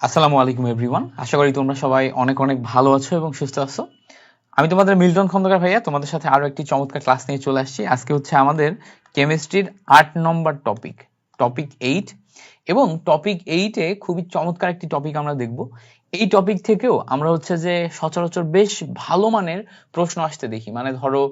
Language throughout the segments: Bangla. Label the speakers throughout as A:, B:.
A: আসসালামু আলাইকুম এভরিওয়ান, আশা করি তোমরা সবাই অনেক অনেক ভালো আছো এবং সুস্থ আছো। আমি তোমাদের মিল্টন খন্দকার ভাইয়া, তোমাদের সাথে আরো একটি চমৎকার ক্লাস নিয়ে চলে আসছি। আজকে হচ্ছে আমাদের কেমিস্ট্রির 8 নম্বর টপিক, টপিক 8। এবং টপিক 8-এ খুবই চমৎকার একটি টপিক আমরা দেখব। এই টপিক থেকেও আমরা হচ্ছে যে সচরাচর বেশ ভালো মানের প্রশ্ন আসতে দেখি। মানে ধরো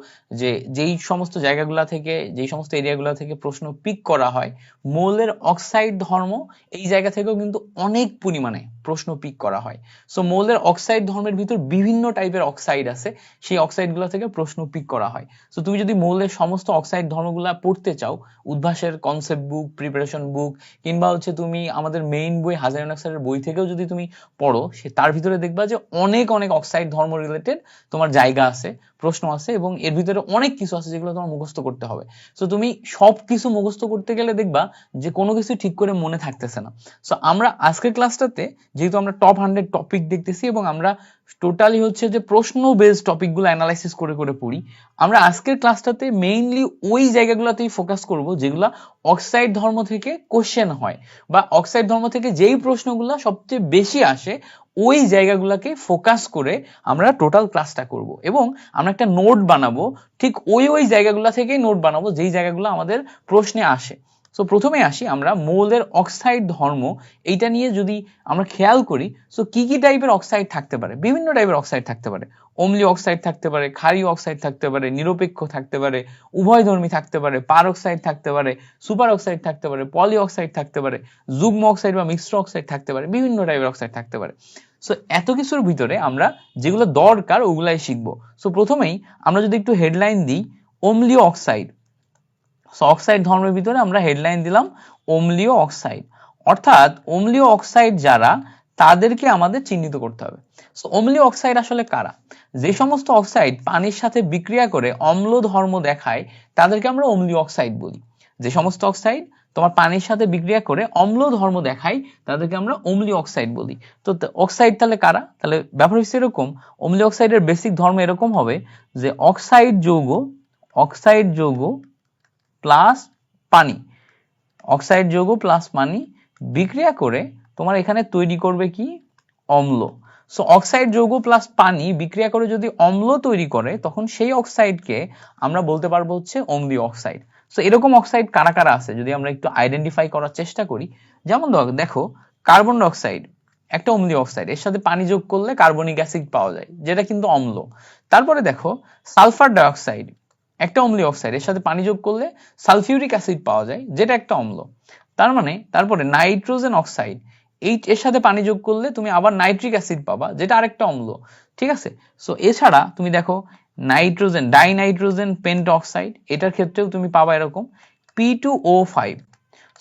A: যে যেই সমস্ত জায়গাগুলো থেকে, যেই সমস্ত এরিয়াগুলো থেকে প্রশ্ন পিক করা হয়, মৌলের অক্সাইড ধর্ম, এই জায়গা থেকেও কিন্তু অনেক পরিমাণে প্রশ্ন পিক করা হয়। সো মৌলের অক্সাইড ধর্মের ভিতর বিভিন্ন টাইপের অক্সাইড আছে, সেই অক্সাইডগুলো থেকে প্রশ্ন পিক করা হয়। সো তুমি যদি মৌলের সমস্ত অক্সাইড ধর্মগুলা পড়তে চাও, উদ্ভাসের কনসেপ্ট বুক, প্রিপারেশন বুক, কিংবা হচ্ছে তুমি আমাদের মেইন বই হাজারীন অক্সাইডের বই থেকেও যদি তুমি পড়ো, সে তার ভিতরে দেখবা যে অনেক অনেক অক্সাইড ধর্ম রিলেটেড তোমার জায়গা আছে, প্রশ্ন আছে, এবং এর ভিতরে অনেক কিছু আছে যেগুলো তোমার মুখস্থ করতে হবে। সো তুমি সব কিছু মুখস্থ করতে গেলে দেখবা যে কোনো কিছু ঠিক করে মনে থাকতেছে না। সো আমরা আজকের ক্লাসটাতে, যেহেতু আমরা টপ 100 টপিক দেখতেছি এবং আমরা টোটালি হচ্ছে যে প্রশ্ন বেসড টপিকগুলো অ্যানালাইসিস করে করে পড়ি, আমরা আজকের ক্লাসটাতে মেইনলি ওই জায়গাগুলোতেই ফোকাস করব যেগুলো অক্সাইড ধর্ম থেকে কোশ্চেন হয়, বা অক্সাইড ধর্ম থেকে যেই প্রশ্নগুলো সবচেয়ে বেশি আসে ওই জায়গাগুলোকে ফোকাস করে আমরা টোটাল ক্লাসটা করব। এবং আমরা একটা নোট বানাবো, ঠিক ওই জায়গাগুলো থেকেই নোট বানাবো যেই জায়গাগুলো আমাদের প্রশ্নে আসে। সো প্রথমে আসি আমরা মৌলের অক্সাইড ধর্ম, এইটা নিয়ে যদি আমরা খেয়াল করি। সো কি কি টাইপের অক্সাইড থাকতে পারে? বিভিন্ন টাইপের অক্সাইড থাকতে পারে। অম্লীয় অক্সাইড থাকতে পারে, ক্ষারীয় অক্সাইড থাকতে পারে, নিরপেক্ষ থাকতে পারে, উভয়ধর্মী থাকতে পারে, পার অক্সাইড থাকতে পারে, সুপার অক্সাইড থাকতে পারে, পলি অক্সাইড থাকতে পারে, যুগ্ম অক্সাইড বা মিশ্র অক্সাইড থাকতে পারে, বিভিন্ন টাইপের অক্সাইড থাকতে পারে। সো এত কিছুর ভিতরে আমরা যেগুলো দরকার ওগুলাই শিখবো। সো প্রথমেই আমরা যদি একটু হেডলাইন দিই, অম্লীয় অক্সাইড। সো অক্সাইড ধর্মের ভিতরে আমরা হেডলাইন দিলাম অম্লীয় অক্সাইড, অর্থাৎ অম্লীয় অক্সাইড যারা, তাদেরকে আমাদের চিহ্নিত করতে হবে। সো অম্লীয় অক্সাইড আসলে কারা? যে সমস্ত অক্সাইড পানির সাথে বিক্রিয়া করে অম্ল ধর্ম দেখায় তাদেরকে আমরা অম্লীয় অক্সাইড বলি। যে সমস্ত অক্সাইড তোমার পানির সাথে বিক্রিয়া করে অম্ল ধর্ম দেখায় তাদেরকে আমরা অম্লীয় অক্সাইড বলি। তো অক্সাইড তাহলে কারা? তাহলে ব্যাপার হচ্ছে এরকম, অম্লীয় অক্সাইডের বেসিক ধর্ম এরকম হবে যে অক্সাইড যৌগ প্লাস পানি, অক্সাইড যৌগ প্লাস পানি বিক্রিয়া করে তোমার এখানে তৈরি করবে কি? অম্ল। সো অক্সাইড যৌগ প্লাস পানি বিক্রিয়া করে যদি অম্ল তৈরি করে, তখন সেই অক্সাইডকে আমরা বলতে পারবো হচ্ছে অম্লীয় অক্সাইড। সো এরকম অক্সাইড কারা কারা আছে যদি আমরা একটু আইডেন্টিফাই করার চেষ্টা করি। যেমন দেখো, কার্বন ডাই অক্সাইড একটা অম্লীয় অক্সাইড, এর সাথে পানি যোগ করলে কার্বনিক অ্যাসিড পাওয়া যায়, যেটা কিন্তু অম্ল। তারপরে দেখো, সালফার ডাই অক্সাইড একটা অম্লীয় অক্সাইড, এর সাথে পানি যোগ করলে সালফিউরিক অ্যাসিড পাওয়া যায়, যেটা একটা অম্ল। তার মানে তারপরে নাইট্রোজেন অক্সাইড, এর সাথে পানি যোগ করলে তুমি আবার নাইট্রিক অ্যাসিড পাবা, যেটা আরেকটা অম্ল। ঠিক আছে? সো এছাড়া তুমি দেখো নাইট্রোজেন ডাইনাইট্রোজেন পেন্টা অক্সাইড, এটার ক্ষেত্রেও তুমি পাবা এরকম P2O5।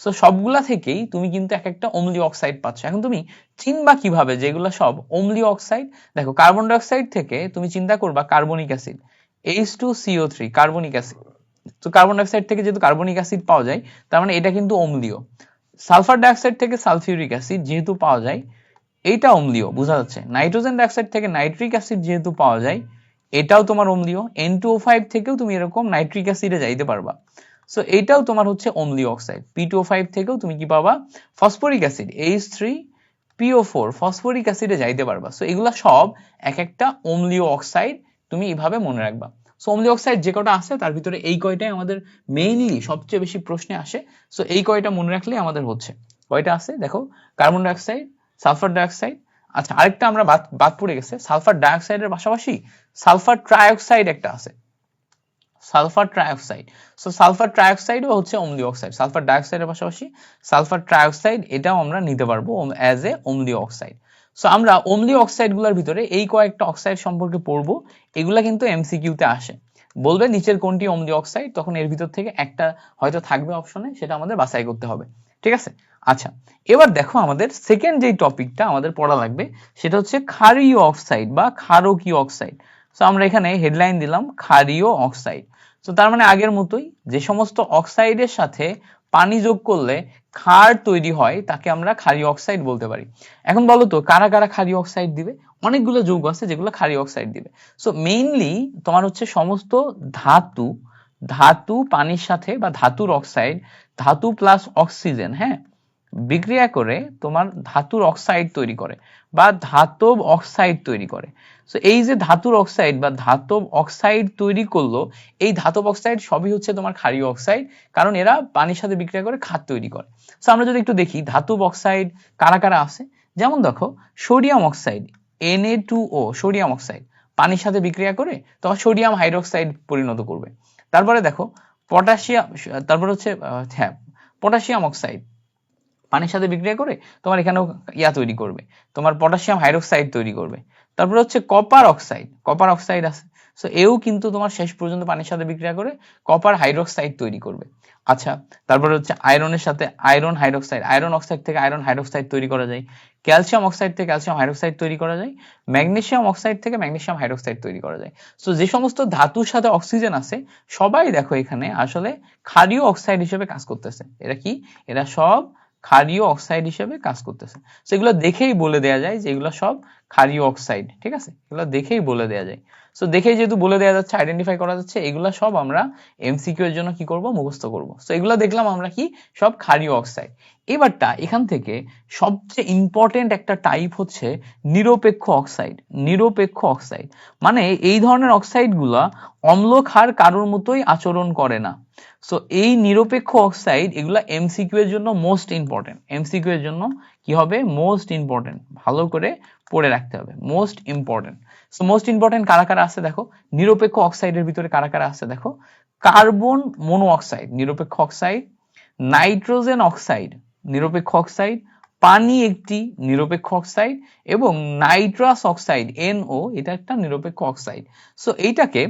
A: সো সবগুলা থেকেই তুমি কিন্তু এক একটা অম্লীয় অক্সাইড পাচ্ছ। এখন তুমি চিনবা কিভাবে যেগুলো সব অম্লীয় অক্সাইড? দেখো, কার্বন ডাই অক্সাইড থেকে তুমি চিন্তা করবা carbonic acid, H2CO3 carbonic acid. তো কার্বন ডাই অক্সাইড থেকে যেহেতু কার্বনিক অ্যাসিড পাওয়া যায়, তার মানে এটা কিন্তু অম্লীয়। সালফার ডাই অক্সাইড থেকে সালফিউরিক অ্যাসিড যেহেতু পাওয়া যায়, এইটা অম্লীয়, বোঝা যাচ্ছে। নাইট্রোজেন ডাই অক্সাইড থেকে নাইট্রিক অ্যাসিড যেহেতু পাওয়া যায়, এটাও তোমার অম্লীয়। N2O5 থেকেও তুমি এরকম নাইট্রিক অ্যাসিডে যাইতে পারবা। সো এইটাও তোমার হচ্ছে অম্লীয় অক্সাইড। P2O5 থেকেও তুমি কি পাবা? ফসফরিক অ্যাসিড H3PO4 ফসফরিক অ্যাসিডে যাইতে পারবা। সো এগুলা সব এক একটা অম্লীয় অক্সাইড, তুমি এইভাবে মনে রাখবা। সো অম্লীয় অক্সাইড যে কটা আছে তার ভিতরে এই কয়টাই আমাদের মেইনলি সবচেয়ে বেশি প্রশ্নে আসে। সো এই কয়টা মনে রাখলে আমাদের হচ্ছে। কয়টা আছে দেখো, carbon die oxide, sulphur die oxide, আচ্ছা আরেকটা আমরা বাদ পড়ে গেছে, সালফার ডাই অক্সাইডের পাশাপাশি সালফার ট্রাইঅক্সাইড একটা আছে, সালফার ট্রাইঅক্সাইড। সো সালফার ট্রাইঅক্সাইডও হচ্ছে অম্লীয় অক্সাইড। সালফার ডাইঅক্সাইডের পাশাপাশি সালফার ট্রাইঅক্সাইড এটাও আমরা নিতে পারবো অ্যাজ এ অম্লীয় অক্সাইড। সো আমরা অম্লীয় অক্সাইডগুলোর ভিতরে এই কয়েকটা অক্সাইড সম্পর্কে পড়বো। এগুলা কিন্তু এমসিকিউতে আসে, বলবে নিচের কোনটি অম্লীয় অক্সাইড, তখন এর ভিতর থেকে একটা হয়তো থাকবে অপশনে, সেটা আমাদের বাছাই করতে হবে। ঠিক আছে? আচ্ছা, এবার দেখো আমাদের সেকেন্ড যেই টপিকটা আমাদের পড়া লাগবে সেটা হচ্ছে ক্ষারীয় অক্সাইড বা ক্ষারকীয় অক্সাইড। সো আমরা এখানে হেডলাইন দিলাম ক্ষারীয় অক্সাইড। তো তার মানে আগের মতোই, যে সমস্ত অক্সাইডের সাথে পানি যোগ করলে ক্ষার তৈরি হয় তাকে আমরা ক্ষারীয় অক্সাইড বলতে পারি। এখন বলো তো কারা কারা ক্ষারীয় অক্সাইড দিবে? অনেকগুলো যৌগ আছে যেগুলো ক্ষারীয় অক্সাইড দিবে। সো মেইনলি তোমার হচ্ছে সমস্ত ধাতু, ধাতু পানির সাথে, বা ধাতুর অক্সাইড, ধাতু প্লাস অক্সিজেন, হ্যাঁ, বিক্রিয়া করে তোমার ধাতুর অক্সাইড তৈরি করে বা ধাতব অক্সাইড তৈরি করে। সো এই যে ধাতুর অক্সাইড বা ধাতব অক্সাইড তৈরি করলো, এই ধাতব অক্সাইড সবই হচ্ছে তোমার ক্ষারীয় অক্সাইড, কারণ এরা পানির সাথে বিক্রিয়া করে ক্ষার তৈরি করে। সো আমরা যদি একটু দেখি ধাতব অক্সাইড কারা কারা আছে, যেমন দেখো sodium oxide Na2O, sodium oxide পানির সাথে বিক্রিয়া করে তোমার সোডিয়াম হাইড্রোক্সাইড পরিণত করবে। তারপরে দেখো পটাশিয়াম, তারপরে হচ্ছে হ্যাঁ পটাশিয়াম অক্সাইড পানির সাথে বিক্রিয়া করে তোমার এখানেও তৈরি করবে, তোমার পটাশিয়াম হাইড্রোক্সাইড তৈরি করবে। তারপর হচ্ছে কপার অক্সাইড আছে, সো এও কিন্তু তোমার শেষ পর্যন্ত পানির সাথে বিক্রিয়া করে কপার হাইড্রোক্সাইড তৈরি করবে। আচ্ছা, তারপরে হচ্ছে আয়রনের সাথে আয়রন হাইড্রোক্সাইড, আয়রন অক্সাইড থেকে আয়রন হাইড্রোক্সাইড তৈরি করা যায়, ক্যালসিয়াম অক্সাইড থেকে ক্যালসিয়াম হাইড্রোক্সাইড তৈরি করা যায়, ম্যাগনেসিয়াম অক্সাইড থেকে ম্যাগনেসিয়াম হাইড্রোক্সাইড তৈরি করা যায়। সো যে সমস্ত ধাতুর সাথে অক্সিজেন আছে সবাই দেখো এখানে আসলে ক্ষারীয় অক্সাইড হিসেবে কাজ করতেছে। এরা কি? এরা সব ক্ষারীয় অক্সাইড হিসেবে কাজ করতেছে। সেগুলো দেখেই বলে দেয়া যায় যে এগুলো সব ক্ষারীয় অক্সাইড, ঠিক আছে? এগুলো দেখেই বলে দেয়া যায়। সো দেখেই যেহেতু বলে দেয়া যাচ্ছে, আইডেন্টিফাই করা যাচ্ছে, এগুলা সব আমরা এমসিকিউ এর জন্য কি করব? মুখস্থ করব। সো এগুলো দেখলাম আমরা কি সব ক্ষারীয় অক্সাইড। এবারটা এখান থেকে সবচেয়ে ইম্পর্টেন্ট একটা টাইপ হচ্ছে নিরপেক্ষ অক্সাইড। নিরপেক্ষ অক্সাইড মানে এই ধরনের অক্সাইড গুলা অম্ল ক্ষার কারোর মতোই আচরণ করে না। সো এই নিরপেক্ষ অক্সাইড এগুলা এমসিকিউ এর জন্য মোস্ট ইম্পর্টেন্ট। এমসিকিউ এর জন্য কি হবে? Most important. ভালো করে পড়ে রাখতে হবে, most important. So most important কারা কারা আছে দেখো, নিরপেক্ষ অক্সাইডের ভিতরে কারা কারা আছে দেখো, কার্বন মনো অক্সাইড নিরপেক্ষ অক্সাইড, নাইট্রোজেন অক্সাইড নিরপেক্ষ অক্সাইড, পানি একটি নিরপেক্ষ অক্সাইড এবং নাইট্রাস অক্সাইড NO এটা একটা নিরপেক্ষ অক্সাইড। সো এইটাকে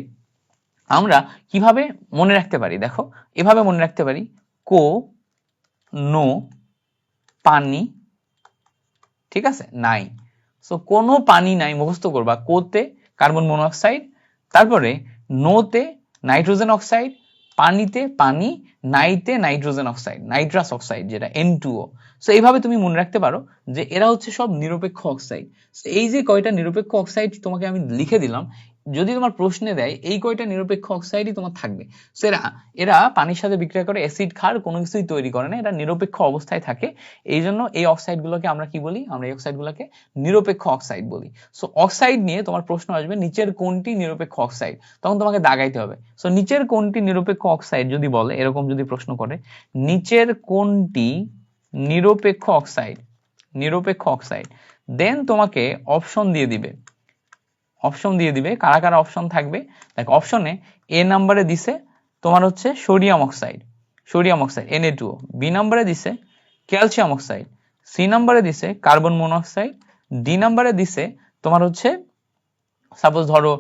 A: আমরা কিভাবে মনে রাখতে পারি দেখো, এভাবে মনে রাখতে পারি কো নো পানি, ঠিক আছে, নাই। সো কোনো পানি নাই মুখস্থ করবা, কোতে কার্বন মনোক্সাইড, তারপরে নোতে নাইট্রোজেন অক্সাইড, পানিতে পানি, নাইতে নাইট্রোজেন অক্সাইড নাইট্রাস অক্সাইড যেটা N2O। সো এইভাবে তুমি মনে রাখতে পারো যে এরা হচ্ছে সব নিরপেক্ষ অক্সাইড। এই যে কয়টা নিরপেক্ষ অক্সাইড তোমাকে আমি লিখে দিলাম, যদি তোমার প্রশ্নে দেয় এই কয়টা নিরপেক্ষ অক্সাইডই তোমার থাকবে। সো এরা এরা পানির সাথে বিক্রিয়া করে অ্যাসিড ক্ষার কোনো কিছুই তৈরি করে না, এরা নিরপেক্ষ অবস্থায় থাকে। এই জন্য এই অক্সাইড গুলোকে আমরা কি বলি? আমরা এই অক্সাইড গুলোকে নিরপেক্ষ অক্সাইড বলি। সো অক্সাইড নিয়ে তোমার প্রশ্ন আসবে নিচের কোনটি নিরপেক্ষ অক্সাইড, তখন তোমাকে দাগাইতে হবে। সো নিচের কোনটি নিরপেক্ষ অক্সাইড যদি বলে, এরকম যদি প্রশ্ন করে, নিচের কোনটি নিরপেক্ষ অক্সাইড, নিরপেক্ষ অক্সাইড, দেন তোমাকে অপশন দিয়ে দিবে। অপশন দিয়ে দিবে, কারা কারা অপশন থাকবে দেখো। অপশনে এ নাম্বারে দিছে তোমার হচ্ছে sodium oxide, sodium oxide Na2O, B নাম্বারে দিছে ক্যালসিয়াম অক্সাইড, সি নাম্বারে দিছে কার্বন মনোক্সাইড, ডি নাম্বারে দিছে তোমার হচ্ছে সাপোজ ধরো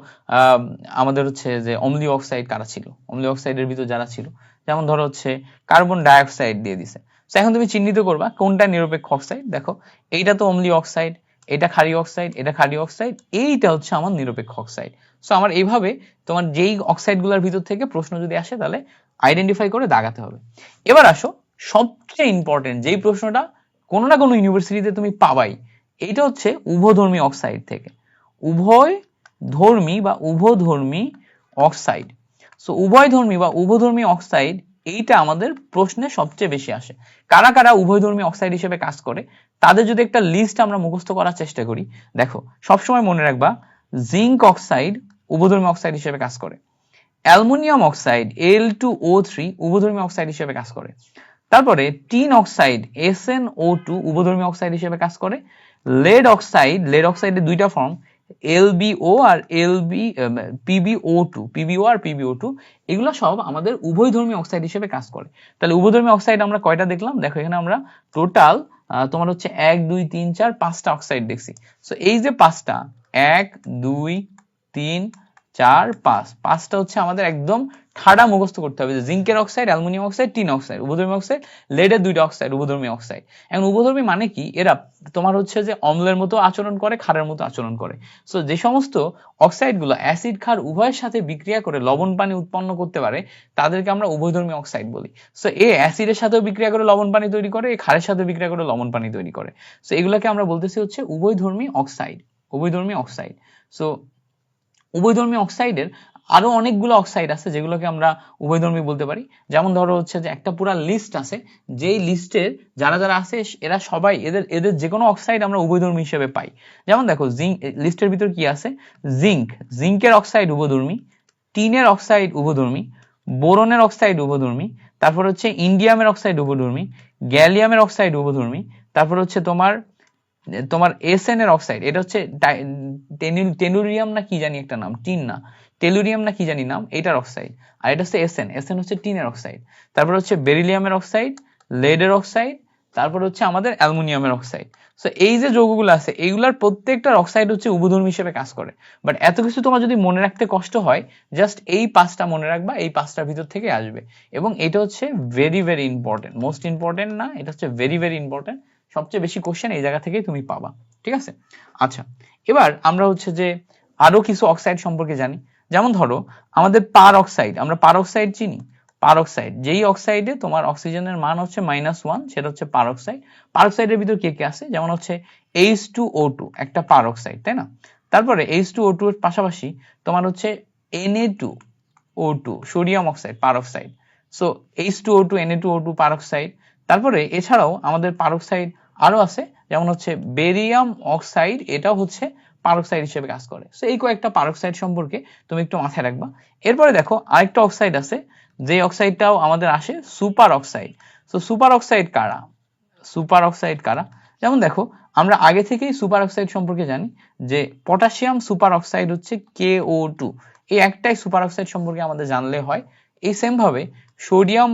A: আমাদের হচ্ছে যে অম্লীয় অক্সাইড কারা ছিল, অম্লীয় অক্সাইডের ভিতর যারা ছিল, যেমন ধরো হচ্ছে কার্বন ডাইঅক্সাইড দিয়ে দিছে। তো এখন তুমি চিহ্নিত করবা কোনটা নিরপেক্ষ অক্সাইড। দেখো এইটা তো অম্লীয় অক্সাইড, এটা ক্ষারীয় অক্সাইড, এটা ক্ষারীয় অক্সাইড, এইটা হচ্ছে আমার নিরপেক্ষ অক্সাইড। সো আমার এইভাবে তোমার যেই অক্সাইড গুলার ভিতর থেকে প্রশ্ন যদি আসে তাহলে আইডেন্টিফাই করে দাগাতে হবে। এবার আসো সবচেয়ে ইম্পর্টেন্ট যেই প্রশ্নটা কোনো না কোনো ইউনিভার্সিটিতে তুমি পাবাই, এইটা হচ্ছে উভধর্মী অক্সাইড থেকে, উভয় ধর্মী বা উভধর্মী অক্সাইড। সো উভয়ধর্মী বা উভধর্মী অক্সাইড এইটা আমাদের প্রশ্নে সবচেয়ে বেশি আসে। কারা কারা উভয়ধর্মী অক্সাইড হিসেবে কাজ করে তাদের যদি একটা লিস্ট আমরা মুখস্থ করার চেষ্টা করি, দেখো সবসময় মনে রাখবা জিঙ্ক অক্সাইড উভধর্মী অক্সাইড হিসেবে কাজ করে, অ্যালুমিনিয়াম অক্সাইড Al2O3 উভধর্মী অক্সাইড হিসেবে কাজ করে, তারপরে টিন অক্সাইড SnO2 উভধর্মী অক্সাইড হিসেবে কাজ করে, লেড অক্সাইড, লেড অক্সাইডের দুইটা ফর্ম LbO আর PbO আর PbO2, এগুলো সব আমাদের উভয়ধর্মী অক্সাইড হিসেবে কাজ করে। তাহলে উভয়ধর্মী অক্সাইড আমরা কয়টা দেখলাম দেখো, এখানে আমরা টোটাল তোমার হচ্ছে 1 2 3 4 5টা অক্সাইড দেখছি। সো এই যে 5টা 1 2 3 4 5, 5টা হচ্ছে আমাদের একদম ঠাড়া মুখস্থ করতে হবে যে জিঙ্কের oxide, aluminium oxide, tin oxide উভধর্মী অক্সাইড, লেডের দুইটা অক্সাইড উভধর্মী অক্সাইড। এখন উভধর্মী মানে কি? এরা তোমার হচ্ছে যে অম্লের মতো আচরণ করে, ক্ষারের মতো আচরণ করে। সো যে সমস্ত অক্সাইড গুলো অ্যাসিড ক্ষার উভয়ের সাথে বিক্রিয়া করে লবণ পানি উৎপন্ন করতে পারে তাদেরকে আমরা উভয়ধর্মী অক্সাইড বলি। সো এ অ্যাসিডের সাথেও বিক্রিয়া করে লবণ পানি তৈরি করে, এ ক্ষারের সাথে বিক্রিয়া করে লবণ পানি তৈরি করে। সো এগুলোকে আমরা বলতেছি হচ্ছে উভয়ধর্মী অক্সাইড, উভয়ধর্মী অক্সাইড। সো উভয়ধর্মী অক্সাইডের আরো অনেকগুলো অক্সাইড আছে যেগুলোকে আমরা উভয়ধর্মী বলতে পারি। যেমন ধরো হচ্ছে যে একটা পুরো লিস্ট আছে, যেই লিস্টের যারা যারা আছে এরা সবাই এদের এদের যে কোনো অক্সাইড আমরা উভয়ধর্মী হিসেবে পাই। যেমন দেখো জিঙ্ক লিস্টের ভিতর কি আছে, জিঙ্কের অক্সাইড উভয়ধর্মী, টিনের অক্সাইড উভয়ধর্মী, বোরনের অক্সাইড উভয়ধর্মী, তারপর হচ্ছে ইন্ডিয়ামের অক্সাইড উভয়ধর্মী, গ্যালিয়ামের অক্সাইড উভয়ধর্মী, তারপর হচ্ছে তোমার তোমার এসএন এর অক্সাইড, এটা হচ্ছে টেলুরিয়াম না কি জানি একটা নাম, টিন না টেলুরিয়াম না কি জানি নাম, এটার অক্সাইড। আর এটা হচ্ছে এসএন হচ্ছে টিনের অক্সাইড। তারপর হচ্ছে বেরিলিয়ামের অক্সাইড, লেডের অক্সাইড, তারপর হচ্ছে আমাদের অ্যালুমিনিয়ামের অক্সাইড। সো এই যে যৌগগুলো আছে এইগুলার প্রত্যেকটার অক্সাইড হচ্ছে উভয়ধর্মী হিসেবে কাজ করে। বাট এত কিছু তোমার যদি মনে রাখতে কষ্ট হয়, জাস্ট এই পাঁচটা মনে রাখবা, এই পাঁচটার ভিতর থেকে আসবে। এবং এটা হচ্ছে very very important, most important না, এটা হচ্ছে ভেরি ভেরি ইম্পর্টেন্ট। সবচেয়ে বেশি কোশ্চেন এই জায়গা থেকেই তুমি পাবা, ঠিক আছে? আচ্ছা, এবার আমরা হচ্ছে যে আরো কিছু অক্সাইড সম্পর্কে জানি। যেমন ধরো আমাদের পার অক্সাইড, আমরা পার অক্সাইড চিনি। পার অক্সাইড, যেই অক্সাইডে তোমার অক্সিজেনের মান হচ্ছে -1, সেটা হচ্ছে পার অক্সাইড। পার অক্সাইডের ভিতর কে কে আছে, যেমন হচ্ছে H2O2 একটা পার অক্সাইড, তাই না? তারপরে H2O2 এর পাশাপাশি তোমার হচ্ছে Na2O2 সোডিয়াম অক্সাইড, পার অক্সাইড। সো H2O2 Na2O2 পার অক্সাইড। তারপরে এছাড়াও আমাদের পার অক্সাইড আরো আছে, যেমন হচ্ছে বেরিয়াম অক্সাইড, এটাও হচ্ছে পার অক্সাইড হিসেবে কাজ করে। সো এই কয়েকটা পার অক্সাইড সম্পর্কে তুমি একটু মাথায় রাখবা। এরপরে দেখো আরেকটা অক্সাইড আছে, যে অক্সাইডটাও আমাদের আসে super oxide. So super oxide কারা, সুপার অক্সাইড কারা? যেমন দেখো আমরা আগে থেকেই সুপার অক্সাইড সম্পর্কে জানি যে পটাশিয়াম সুপার অক্সাইড হচ্ছে KO2, এই একটাই সুপার অক্সাইড সম্পর্কে আমাদের জানলে হয়। এই সেম ভাবে সোডিয়াম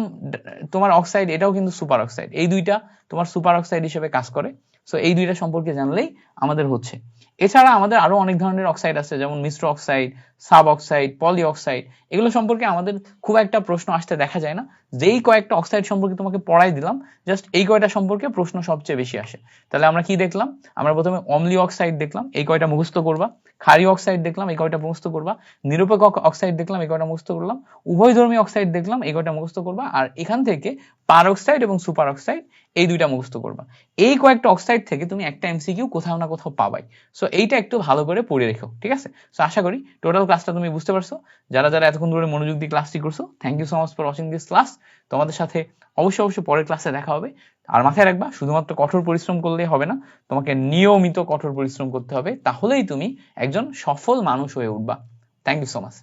A: তোমার অক্সাইড, এটাও কিন্তু সুপার অক্সাইড, এই দুইটা তোমার সুপার অক্সাইড হিসেবে কাজ করে। সো এই দুইটা সম্পর্কে জানলেই আমাদের হচ্ছে। এছাড়া আমাদের আরো অনেক ধরনের অক্সাইড আছে, যেমন মিশ্র অক্সাইড, সাব অক্সাইড, পলি অক্সাইড, এগুলো সম্পর্কে আমাদের খুব একটা প্রশ্ন আসতে দেখা যায় না। যেই কয়েকটা অক্সাইড সম্পর্কে তোমাকে পড়াই দিলাম, জাস্ট এই কয়টা সম্পর্কে প্রশ্ন সবচেয়ে বেশি আসে। তাহলে আমরা কি দেখলাম, আমরা প্রথমে অম্লীয় অক্সাইড দেখলাম, এই কয়টা মুখস্থ করবা। ক্ষারীয় অক্সাইড দেখলাম, এই কয়টা মুখস্থ করবা। নিরপেক্ষ অক্সাইড দেখলাম, এই কয়টা মুখস্থ করলাম। উভয়ধর্মী অক্সাইড দেখলাম, এই কয়টা মুখস্থ করবা। আর এখান থেকে পার অক্সাইড এবং সুপার অক্সাইড, এই দুইটা মুখস্থ করবা। এই কয়েকটা অক্সাইড থেকে তুমি একটা এমসিকিউ কোথাও না কোথাও পাবাই। সো এইটা একটু ভালো করে পড়ে রেখো, ঠিক আছে? সো আশা করি টোটাল ক্লাসটা তুমি বুঝতে পারছো। যারা যারা এতক্ষণ ধরে মনোযোগ দিয়ে ক্লাসটি করছো, thank you so much for watching this class. তোমাদের সাথে অবশ্যই পরের ক্লাসে দেখা হবে। আর মাথায় রাখবা, শুধুমাত্র কঠোর পরিশ্রম করলেই হবে না, তোমাকে নিয়মিত কঠোর পরিশ্রম করতে হবে, তাহলেই তুমি একজন সফল মানুষ হয়ে উঠবা। Thank you so much.